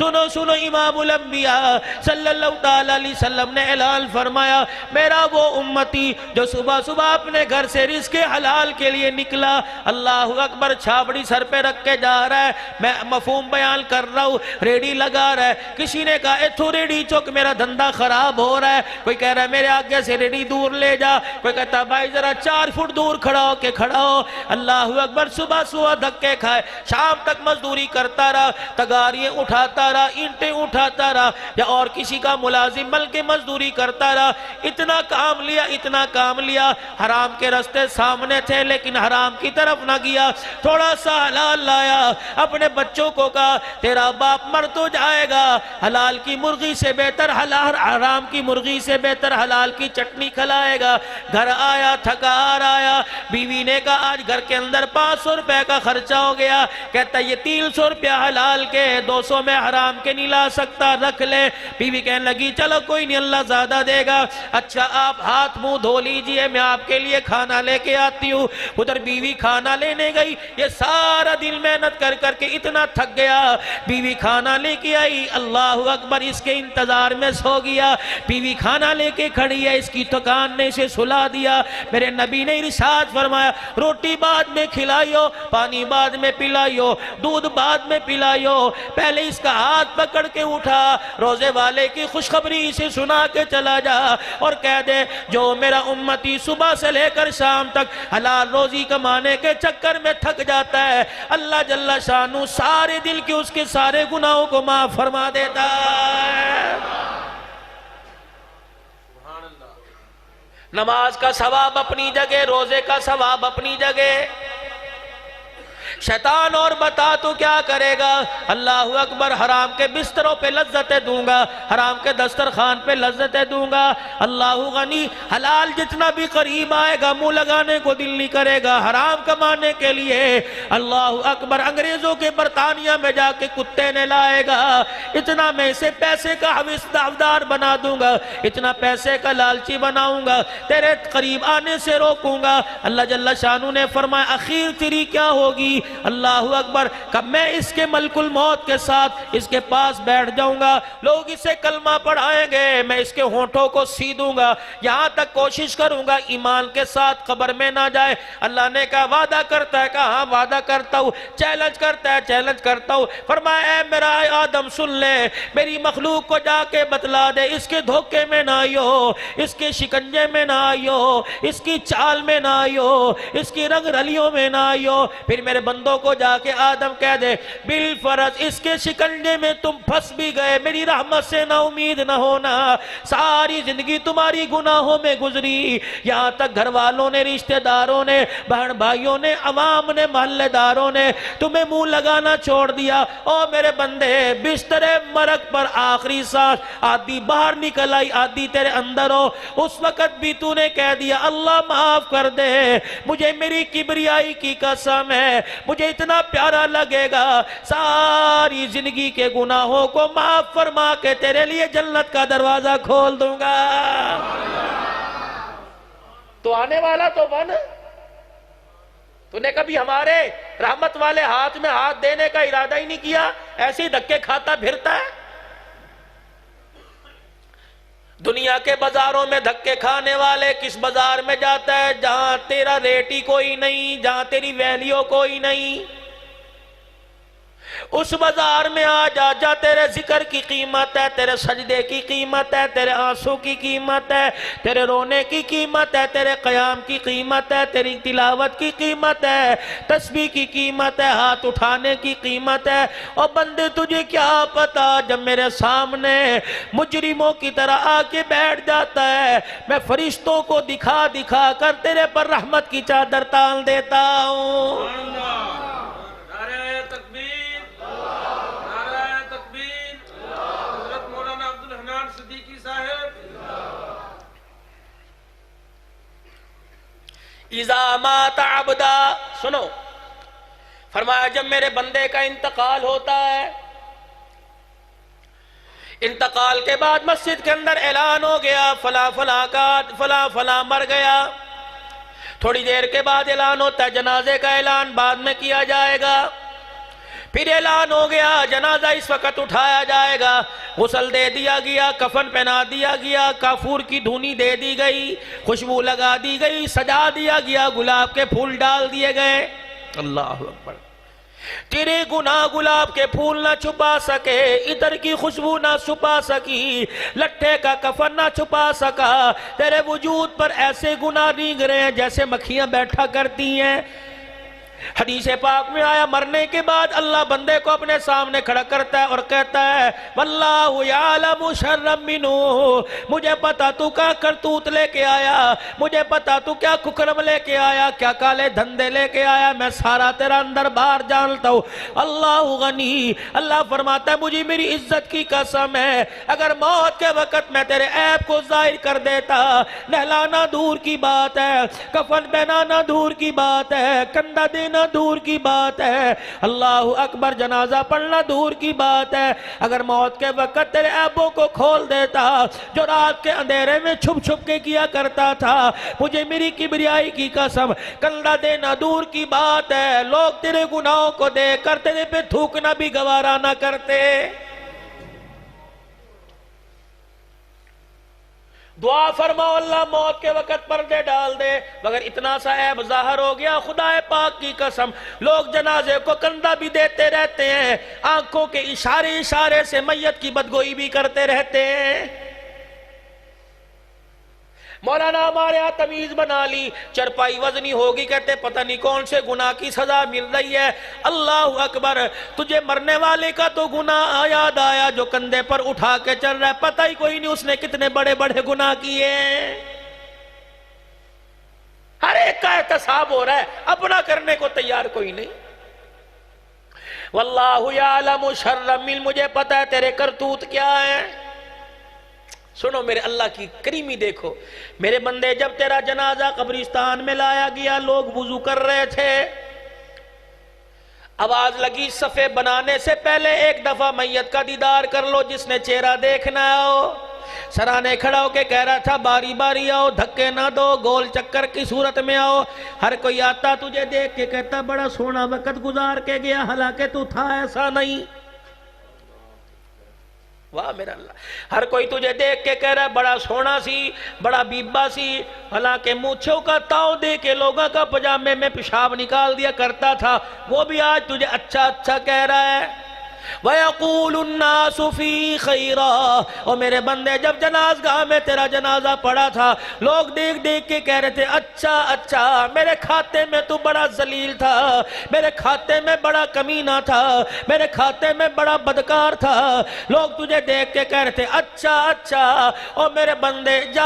सुनो सुनो, इमामुल अंबिया सल्लल्लाहु ताला अलैहि वसल्लम ने ऐलान फरमाया, मेरा वो उम्मती जो सुबह सुबह अपने घर से रिज़्क़ हलाल के लिए निकला, अल्लाहु अकबर, छाबड़ी सर पे रख के जा रहा है, मैं मफहूम बयान कर रहा हूँ, रेडी लगा रहा है। किसी ने कहा इथो रेडी चुक, मेरा धंधा खराब हो रहा है। कोई कह रहा है मेरे आगे से रेडी दूर ले जा, कोई कहता भाई जरा 4 फुट दूर खड़ा हो के खड़ा हो। अल्लाहु अकबर, सुबह सुबह धक्के खाए, शाम तक मजदूरी करता रहा, तगारियां उठाता रहा, ईंटें उठाता रहा, या और किसी का मुलाजिम बल के मजदूरी करता रहा। इतना काम लिया, इतना काम लिया, हराम के रास्ते सामने थे लेकिन हराम की तरफ ना गया। थोड़ा सा हलाल लाया, अपने बच्चों को कहा तेरा बाप मर तो जाएगा, हलाल की मुर्गी से बेहतर हलाल, हराम की मुर्गी से बेहतर हलाल की चटनी खिलाएगा। घर आया, थका आया, बीवी ने कहा आज घर के अंदर 500 रुपए का खर्चा हो गया। कहता ये 300 रुपया हलाल के, 200 में हराम के नहीं ला सकता, रख ले। बीवी कहने लगी चलो कोई नहीं, अल्लाह ज्यादा देगा। अच्छा आप हाथ मुंह धो लीजिए, मैं आपके लिए खाना लेके आती हूँ। उधर बीवी खाना लेने गई, ये सारा दिन मेहनत कर करके इतना थक गया, बीवी खाना लेके आई, अल्लाहु अकबर, इसके इंतजार में सो गया। बीवी खाना लेके खड़ी है, इसकी थकान ने इसे सुला दिया। मेरे नबी ने इरशाद फरमाया रोटी बाद में खिलाइयो, पानी बाद में पिलाइयो, दूध बाद में पिलाइयो, पहले इसका हाथ पकड़ के उठा, रोजे वाले की खुशखबरी इसे सुना के चला जा और कह दे जो मेरा उम्मती सुबह से लेकर शाम तक हलाल रोजी कमाने के चक्कर में थक जाता है, अल्लाह जल्ला शानू सारे दिल के उसके सारे गुनाहों को माफ फरमा देता है। नमाज का सवाब अपनी जगह, रोजे का सवाब अपनी जगह। शैतान और बता तो क्या करेगा, अल्लाहु अकबर, हराम के बिस्तरों पे लज्जतें दूंगा, हराम के दस्तरखान पे लज्जतें दूंगा। अल्लाहु गनी, हलाल जितना भी करीब आएगा मुंह लगाने को दिल नहीं करेगा, हराम कमाने के लिए। अल्लाहु अकबर, अंग्रेजों के बरतानिया में जाके कुत्ते ने लाएगा, इतना मैं इसे पैसे का हवसदार बना दूंगा, इतना पैसे का लालची बनाऊंगा, तेरे करीब आने से रोकूंगा। अल्लाह जल्ला शानू ने फरमाया आखिर तेरी क्या होगी, अल्लाहु अकबर, कब मैं इसके मलकुल मौत के साथ इसके पास बैठ जाऊंगा, लोग इसे कलमा पढ़ाएंगे, मैं इसके होंठों को सीधूंगा, यहां तक कोशिश करूंगा ईमान के साथ कब्र में ना जाए। अल्लाह ने कहा वादा करता है, कहा हाँ वादा करता हूं, चैलेंज करता है, चैलेंज करता हूं। फरमाया ऐ मेरा आदम सुन ले, मेरी मखलूक को जाके बतला दे, इसके धोखे में ना आइयो, इसके शिकंजे में ना आइयो, इसकी चाल में ना आइयो, इसकी रंग रलियों में ना आइयो। फिर मेरे बंदों को जाके आदम कह दे बिल फर्ज इसके शिकंजे में तुम फंस भी गए, मेरी रहमत से ना उम्मीद ना होना, सारी जिंदगी तुम्हारी गुनाहों में गुजरी, यहां तक घर वालों ने, रिश्तेदारों ने, बहन भाइयों ने, अवाम ने, मोहल्लेदारों ने तुम्हें मुंह लगाना छोड़ दिया। ओ मेरे बंदे, बिस्तरे मरक पर आखिरी सांस आधी बाहर निकल आई, आधी तेरे अंदर हो, उस वक्त भी तूने कह दिया अल्लाह माफ कर दे, मुझे मेरी किबरियाई की कसम है, मुझे इतना प्यारा लगेगा, सारी जिंदगी के गुनाहों को माफ फरमा के तेरे लिए जन्नत का दरवाजा खोल दूंगा। तो आने वाला तो बन, तूने कभी हमारे रहमत वाले हाथ में हाथ देने का इरादा ही नहीं किया, ऐसे ही धक्के खाता फिरता है। दुनिया के बाजारों में धक्के खाने वाले किस बाजार में जाता है, जहां तेरा रेट ही कोई नहीं, जहां तेरी वैल्यू कोई नहीं, उस बाजार में आ जा, जा तेरे जिक्र की कीमत है, तेरे सजदे की कीमत है, तेरे आंसू की कीमत है, तेरे रोने की कीमत है, तेरे क़याम की कीमत है, तेरी तिलावत की कीमत है, तस्बीह की कीमत है, हाथ उठाने की कीमत है। और बंदे तुझे क्या पता, जब मेरे सामने मुजरिमों की तरह आके बैठ जाता है, मैं फरिश्तों को दिखा दिखा कर तेरे पर रहमत की चादर तान देता हूँ। इज़ामात अब्दा, सुनो, फरमाया जब मेरे बंदे का इंतकाल होता है, इंतकाल के बाद मस्जिद के अंदर ऐलान हो गया फला फला का फला फला मर गया, थोड़ी देर के बाद ऐलान होता है जनाजे का ऐलान बाद में किया जाएगा, फिर ऐलान हो गया जनाजा इस वक्त उठाया जाएगा, गुस्ल दे दिया गया, कफन पहना दिया गया, काफूर की धुनी दे दी गई, खुशबू लगा दी गई, सजा दिया गया, गुलाब के फूल डाल दिए गए। अल्लाह अकबर। तेरे गुनाह गुलाब के फूल ना छुपा सके, इधर की खुशबू ना छुपा सकी, लट्ठे का कफन ना छुपा सका, तेरे वजूद पर ऐसे गुनाह रींग रहे हैं जैसे मक्खियां बैठा करती हैं। हदीस पाक में आया मरने के बाद अल्लाह बंदे को अपने सामने खड़ा करता है और कहता है वल्लाहु यालमु शर्रम मिनहु, मुझे पता तू क्या करतूत लेके आया, मुझे पता तू क्या कुकर्म लेके आया, क्या काले धंधे लेके आया, मैं सारा तेरा अंदर बाहर जानता हूँ। अल्लाह गनी, अल्लाह फरमाता है मुझे मेरी इज्जत की कसम है, अगर मौत के वक्त मैं तेरे ऐब को जाहिर कर देता, नहलाना दूर की बात है, कफन पहनाना दूर की बात है, कंधा देना दूर की बात है, अल्लाह अकबर जनाजा पढ़ना दूर की बात है, अगर मौत के वक्त तेरे ऐबों को खोल देता जो रात के अंधेरे में छुप छुप के किया करता था, मुझे मेरी किबरियाई की कसम कंधा देना दूर की बात है, लोग तेरे गुनाहों को देखकर तेरे पे थूकना भी गवारा ना करते। दुआ फरमाओ अल्लाह मौत के वक्त पर्दे डाल दे, मगर इतना सा ऐब ज़ाहिर हो गया खुदा पाक की कसम, लोग जनाजे को कंधा भी देते रहते हैं, आंखों के इशारे इशारे से मैयत की बदगोई भी करते रहते हैं। मौलाना हमारे यहाँ तमीज बना ली, चरपाई वजनी होगी, कहते पता नहीं कौन से गुनाह की सजा मिल रही है। अल्लाह अकबर, तुझे मरने वाले का तो गुनाह याद आया जो कंधे पर उठा के चल रहा है, पता ही कोई नहीं उसने कितने बड़े बड़े गुनाह किए। हर एक का एहतसाब हो रहा है, अपना करने को तैयार कोई नहीं। वल्लाहु यालमु शर्रम मिन, मुझे पता है तेरे करतूत क्या है। सुनो मेरे अल्लाह की करीमी, देखो मेरे बंदे, जब तेरा जनाजा कब्रिस्तान में लाया गया, लोग वुजू कर रहे थे, आवाज लगी सफे बनाने से पहले एक दफा मैयत का दीदार कर लो, जिसने चेहरा देखना हो। सराने खड़ा होके कह रहा था बारी बारी आओ, धक्के ना दो, गोल चक्कर की सूरत में आओ। हर कोई आता तुझे देख के कहता बड़ा सोना वक्त गुजार के गया, हालांकि तू था ऐसा नहीं। वाह मेरा अल्लाह, हर कोई तुझे देख के कह रहा है बड़ा सोना सी, बड़ा बीबा सी, हालांकि मूंछों का ताव दे के लोगों का पजामे में पेशाब निकाल दिया करता था, वो भी आज तुझे अच्छा अच्छा कह रहा है। वयक़ूलुन्नासु फ़ी खैरा, और मेरे बंदे जब जनाज़गाह में तेरा जनाजा पड़ा था, लोग देख देख के कह रहे थे अच्छा अच्छा, मेरे खाते में तू बड़ा जलील था, मेरे खाते में बड़ा कमीना था, मेरे खाते में बड़ा बदकार था। लोग तुझे देख के कह रहे थे अच्छा अच्छा। और मेरे बंदे जा,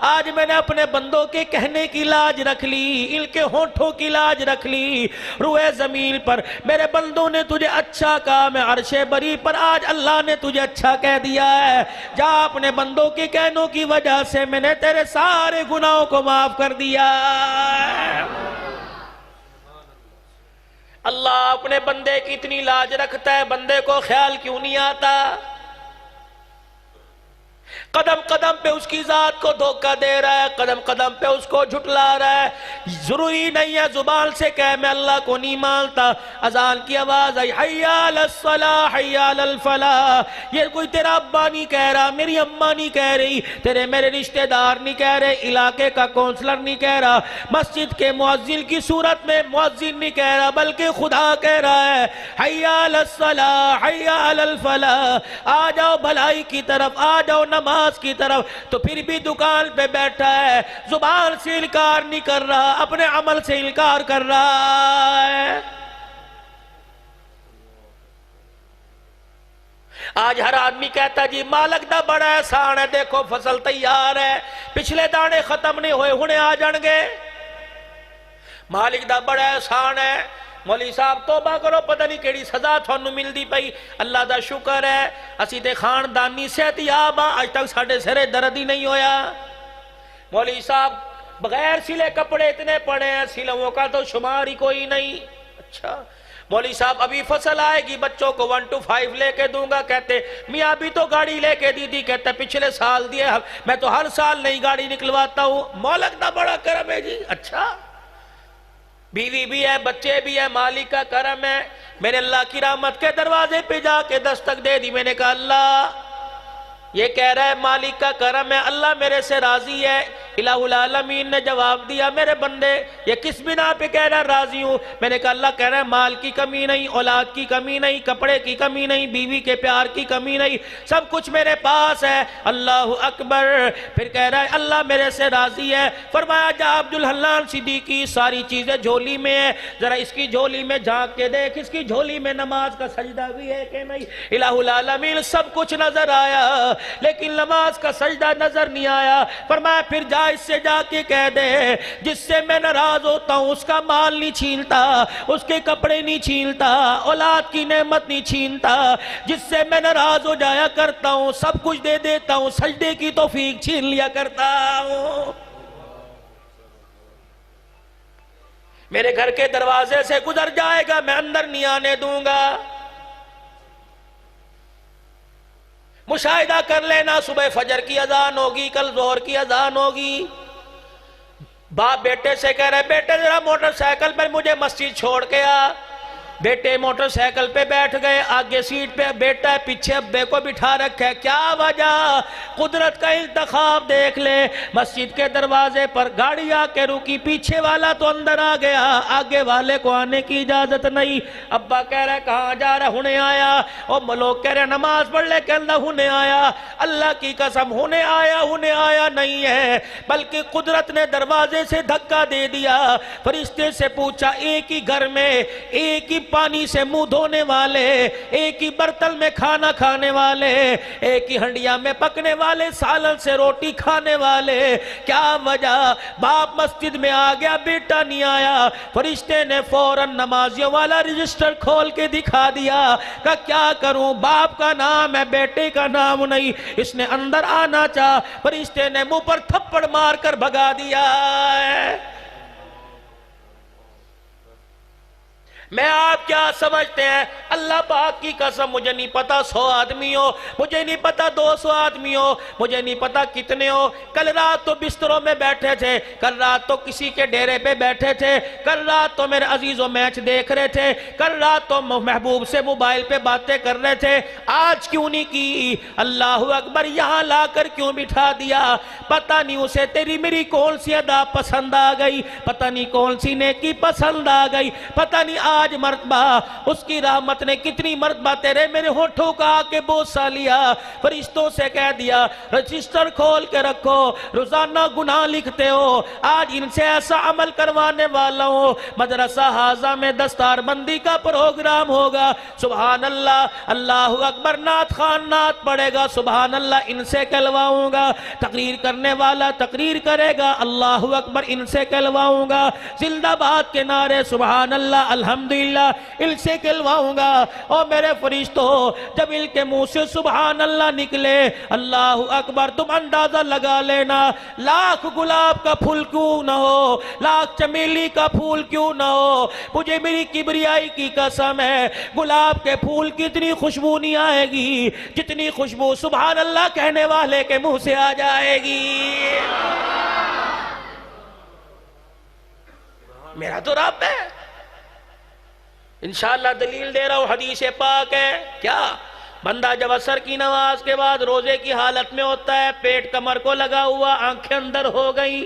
आज मैंने अपने बंदों के कहने की लाज रख ली, इनके होठों की लाज रख ली, रुए ज़मीन पर मेरे बंदों ने तुझे अच्छा कहा, मैं अर्शे बरी पर आज अल्लाह ने तुझे अच्छा कह दिया है। जा, अपने बंदों के कहनों की वजह से मैंने तेरे सारे गुनाहों को माफ कर दिया। अल्लाह अपने बंदे की इतनी लाज रखता है, बंदे को ख्याल क्यों नहीं आता? कदम कदम पे उसकी जात को धोखा दे रहा है, कदम कदम पे उसको झुटला रहा है। जरूरी नहीं है जुबान से कह मैं अल्लाह को नहीं मानता, अजान की आवाज आई हय्या अलस सलाह हय्या अलल फलाह, ये कोई तेरा अब्बा नहीं कह रहा, मेरी अम्मा नहीं कह रही, तेरे मेरे रिश्तेदार नहीं कह रहे, इलाके का काउंसलर नहीं कह रहा, मस्जिद के मुअज्जिन की सूरत में मुअज्जिन नहीं कह रहा, बल्कि खुदा कह रहा है हय्या अलस सलाह हय्या अलल फलाह, आ जाओ भलाई की तरफ, आ जाओ नमाज की तरफ। तो फिर भी दुकान पे बैठा है, जुबान से इनकार नहीं कर रहा, अपने अमल से इनकार कर रहा है। आज हर आदमी कहता जी मालक दा बड़ा एहसान है, देखो फसल तैयार है, पिछले दाने खत्म नहीं हुए हुणे आ जाएंगे, मालिक दा बड़ा एहसान है। मौली साहब तोबा करो, पता नहीं केड़ी सजा थानू मिलती पई। अल्लाह दा शुक्र है असी ते खानदानी सेहतयाब हाँ, अज तक साडे सिरे दर्द ही नहीं होया। मौली साहब बगैर सिले कपड़े इतने पड़े हैं, सिलों का तो शुमार ही कोई नहीं। अच्छा मौली साहब अभी फसल आएगी, बच्चों को 1 to 5 लेके दूंगा, कहते मियाँ अभी तो गाड़ी लेके दी थी, कहते पिछले साल दिए, मैं तो हर साल नई गाड़ी निकलवाता हूँ। मौलक दा बड़ा करम है जी। अच्छा बीवी भी है, बच्चे भी है, मालिक का करम है। मैंने अल्लाह की रहमत के दरवाजे पे जाके दस्तक दे दी। मैंने कहा अल्लाह, ये कह रहा है मालिक का करम है, अल्लाह मेरे से राजी है। इलाहुल आलमीन ने जवाब दिया, मेरे बंदे ये किस बिना पे कह रहा राजी हूं? मैंने कहा अल्लाह कह रहा है माल की कमी नहीं, औलाद की कमी नहीं, कपड़े की कमी नहीं, बीवी के प्यार की कमी नहीं, सब कुछ मेरे पास है। अल्लाह अकबर। फिर कह रहा है अल्लाह मेरे से राजी है। फरमाया जा अब्दुल हन्नान सिद्दीकी, सारी चीजें झोली में है, जरा इसकी झोली में झांक के देख, इसकी झोली में नमाज का सजदा भी है कि नहीं? इलाहुल आलमीन सब कुछ नजर आया, लेकिन नमाज का सजदा नजर नहीं आया। फरमाया फिर जा इससे जाके कह दे, जिससे मैं नाराज होता हूं उसका माल नहीं छीनता, उसके कपड़े नहीं छीनता, औलाद की नेमत नहीं छीनता, जिससे मैं नाराज हो जाया करता हूं सब कुछ दे देता हूं, सजदे की तौफीक छीन लिया करता हूं। मेरे घर के दरवाजे से गुजर जाएगा, मैं अंदर नहीं आने दूंगा। मुशाहिदा कर लेना, सुबह फजर की अजान होगी, कल जोहर की अजान होगी। बाप बेटे से कह रहे बेटे जरा मोटरसाइकिल पर मुझे मस्जिद छोड़ के आ। बेटे मोटरसाइकिल पे बैठ गए, आगे सीट पे बेटा है, पीछे अब्बे को बिठा रखा है। क्या वजह? कुदरत का इंतखाब देख ले। मस्जिद के दरवाजे पर गाड़ी आके रुकी, पीछे वाला तो अंदर आ गया, आगे वाले को आने की इजाजत नहीं। अब्बा कह रहे कहाँ जा रहा? हुने आया। और लोग कह रहे नमाज पढ़ ले, कहना हुने आया। अल्लाह की कसम हुने आया नहीं है, बल्कि कुदरत ने दरवाजे से धक्का दे दिया। फरिश्ते से पूछा, एक ही घर में एक ही पानी से मुंह धोने वाले, एक ही बर्तन में खाना खाने वाले, एक ही हंडिया में पकने वाले, सालन से रोटी खाने वाले, क्या वजह? बाप मस्जिद में आ गया, बेटा नहीं आया। फरिश्ते ने फौरन नमाजियों वाला रजिस्टर खोल के दिखा दिया। का क्या करूं? बाप का नाम है, बेटे का नाम नहीं। इसने अंदर आना चाहा, फरिश्ते ने मुंह पर थप्पड़ मारकर भगा दिया। मैं आप क्या समझते हैं? अल्लाह पाक की कसम, मुझे नहीं पता 100 आदमी हो, मुझे नहीं पता 200 आदमी हो, मुझे नहीं पता कितने हो। कल रात तो बिस्तरों में बैठे थे, कल रात तो किसी के डेरे पे बैठे थे, कल रात तो मेरे अजीजों मैच देख रहे थे, कल रात तो महबूब से मोबाइल पे बातें कर रहे थे। आज क्यों नहीं की? अल्लाह अकबर। यहां लाकर क्यों बिठा दिया? पता नहीं उसे तेरी मेरी कौन सी अदा पसंद आ गई, पता नहीं कौन सी नेकी पसंद आ गई, पता नहीं आज मर्तबा उसकी रहमत ने कितनी मर्तबा तेरे मेरे होठों का आके बोसा लिया। फरिश्तों से कह दिया रजिस्टर खोल के रखो, रोजाना गुनाह लिखते हो, आज इनसे ऐसा अमल करवाने वाला हूं। मदरसा हाजा में दस्तारबंदी का प्रोग्राम होगा। सुभान अल्लाह, अल्लाहु अकबर। नात खान नात पढ़ेगा, सुभान अल्लाह, इनसे कहलवाऊंगा। तकरीर करने वाला तकरीर करेगा, अल्लाहु अकबर, इनसे कहलवाऊंगा। जिंदाबाद के नारे, सुभान अल्लाह, अल्हम्दुलिल्लाह, इनसे कहलवाऊंगा। और मेरे फरिश्तों, जब इनके मुंह से सुभान अल्लाह निकले, अल्लाहु अकबर, तुम अंदाजा लगा लेना, लाख गुलाब का फूल क्यों ना हो, लाख चमेली का फूल क्यों ना हो, मुझे मेरी किबरियाई की कसम है, गुलाब के फूल की इतनी खुशबू नहीं आएगी जितनी खुशबू सुभान अल्लाह कहने वाले के मुंह से आ जाएगी। मेरा तो रब है। इंशाअल्लाह दलील दे रहा हूं, हदीस पाक है। क्या? बंदा जब असर की नमाज के बाद रोजे की हालत में होता है, पेट कमर को लगा हुआ, आंखें अंदर हो गई,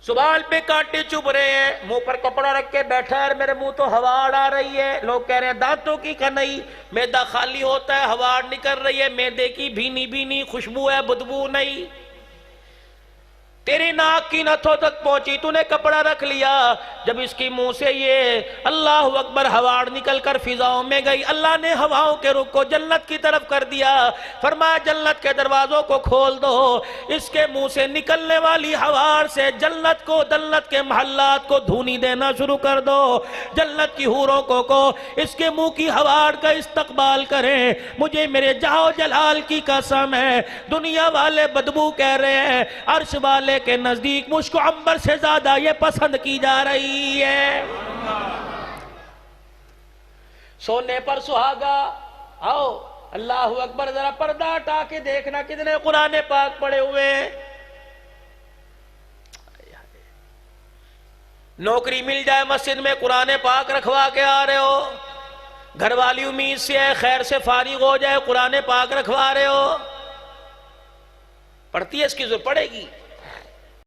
सुबाल पे कांटे चुभ रहे हैं, मुंह पर कपड़ा रख के बैठा है, मेरे मुंह तो हवा आ रही है। लोग कह रहे हैं दांतों की कनई, मैदा खाली होता है, हवा निकल रही है, मैदे की भीनी भीनी खुशबू है, बदबू नहीं। तेरी नाक की नथों तक पहुंची, तूने कपड़ा रख लिया। जब इसकी मुंह से ये अल्लाह अकबर हवा निकल कर फिजाओं में गई, अल्लाह ने हवाओं के रुख को जन्नत की तरफ कर दिया। फरमाया जन्नत के दरवाजों को खोल दो, इसके मुंह से निकलने वाली हवा से जन्नत को, जन्नत के महल्लात को धूनी देना शुरू कर दो। जन्नत की हूरों को इसके मुंह की हवा का इस्तकबाल करें। मुझे मेरे जाओ जलाल की कसम है, दुनिया वाले बदबू कह रहे हैं, अर्श वाले के नजदीक मुझको अंबर से ज्यादा ये पसंद की जा रही है। सोने पर सुहागा। आओ अल्लाह अकबर, जरा पर्दा हटा के देखना कितने कुरान पाक पड़े हुए हैं। नौकरी मिल जाए मस्जिद में कुरान पाक रखवा के आ रहे हो, घर वाली उम्मीद से है खैर से फारिग हो जाए कुरान पाक रखवा रहे हो, पढ़ती है इसकी जरूरत पड़ेगी।